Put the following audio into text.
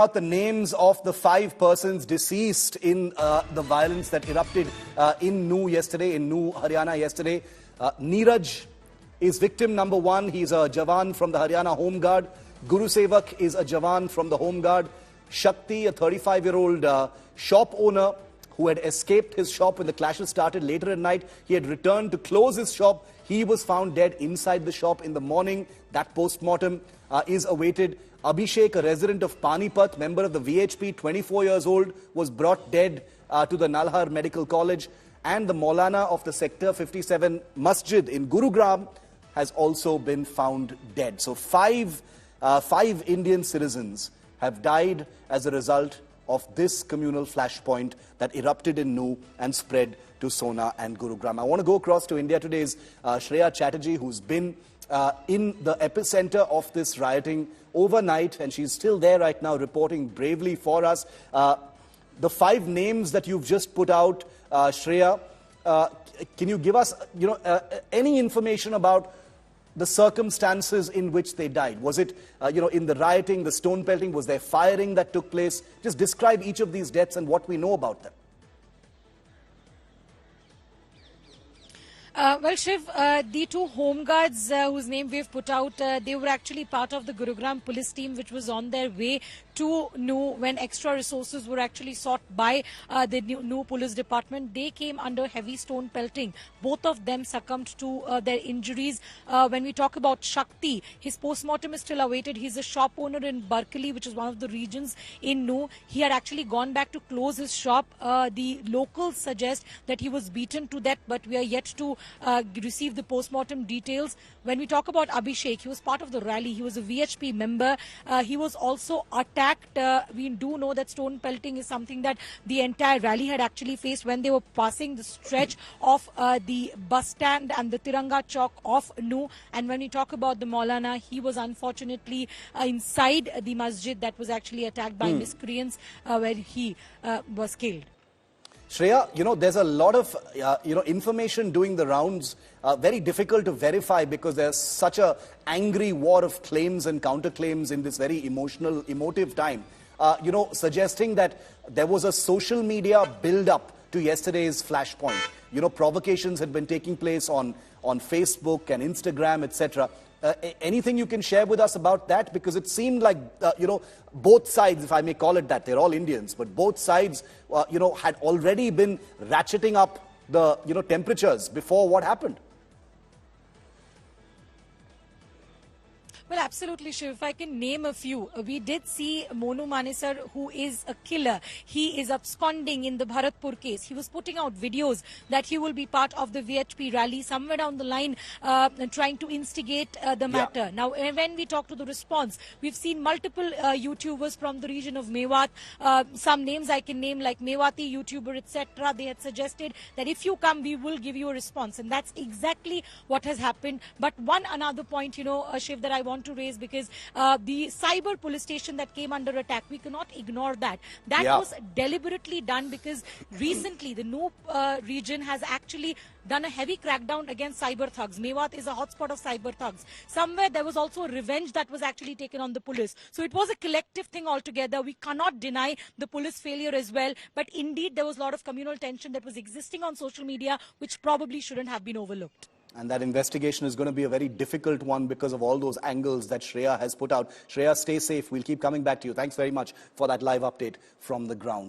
Out the names of the 5 persons deceased in the violence that erupted in Nuh yesterday, in Nuh, Haryana yesterday. Neeraj is victim number 1. He's a Jawan from the Haryana Home Guard. Guru Sevak is a Jawan from the Home Guard. Shakti, a 35-year-old shop owner who had escaped his shop when the clashes started later at night. He had returned to close his shop. He was found dead inside the shop in the morning. That post-mortem is awaited. Abhishek, a resident of Panipat, member of the VHP, 24 years old, was brought dead to the Nalhar Medical College. And the Maulana of the Sector 57 Masjid in Gurugram has also been found dead. So five Indian citizens have died as a result of this communal flashpoint that erupted in Nuh and spread to Sona and Gurugram. I want to go across to India today's Shreya Chatterjee, who's been in the epicenter of this rioting overnight, and she's still there right now reporting bravely for us. The 5 names that you've just put out, Shreya, can you give us any information about the circumstances in which they died? Was it in the rioting, the stone pelting? Was there firing that took place? Just describe each of these deaths and what we know about them. Well, Shiv, the 2 home guards whose name we've put out, they were actually part of the Gurugram police team which was on their way to Nuh when extra resources were actually sought by the Nuh police department. They came under heavy stone pelting. Both of them succumbed to their injuries. When we talk about Shakti, his post-mortem is still awaited. He's a shop owner in Barkali, which is one of the regions in Nuh. He had actually gone back to close his shop. The locals suggest that he was beaten to death, but we are yet to receive the post-mortem details. When we talk about Abhishek, he was part of the rally. He was a VHP member. He was also attacked. We do know that stone pelting is something that the entire rally had actually faced when they were passing the stretch of the bus stand and the Tiranga Chowk of Nuh. And when we talk about the Maulana, he was unfortunately inside the masjid that was actually attacked by miscreants where he was killed. Shreya, there's a lot of, information doing the rounds, very difficult to verify because there's such a angry war of claims and counterclaims in this very emotive time. Suggesting that there was a social media build-up to yesterday's flashpoint. Provocations had been taking place on Facebook and Instagram, etc. Anything you can share with us about that? Because it seemed like, both sides, if I may call it that, they're all Indians, but both sides, had already been ratcheting up the, temperatures before what happened. Well, absolutely, Shiv. If I can name a few, we did see Monu Manesar, who is a killer. He is absconding in the Bharatpur case. He was putting out videos that he will be part of the VHP rally somewhere down the line, trying to instigate the matter. Yeah. Now, when we talk to the response, we've seen multiple YouTubers from the region of Mewat. Some names I can name like Mewati YouTuber, etc. They had suggested that if you come, we will give you a response. And that's exactly what has happened. But another point, Shiv, that I want to raise, because the cyber police station that came under attack, we cannot ignore that. That was deliberately done because recently the Nuh region has actually done a heavy crackdown against cyber thugs. Mewat is a hotspot of cyber thugs. Somewhere there was also revenge that was actually taken on the police. So it was a collective thing altogether. We cannot deny the police failure as well. But indeed, there was a lot of communal tension that was existing on social media, which probably shouldn't have been overlooked. And that investigation is going to be a very difficult one because of all those angles that Shreya has put out. Shreya, stay safe. We'll keep coming back to you. Thanks very much for that live update from the ground.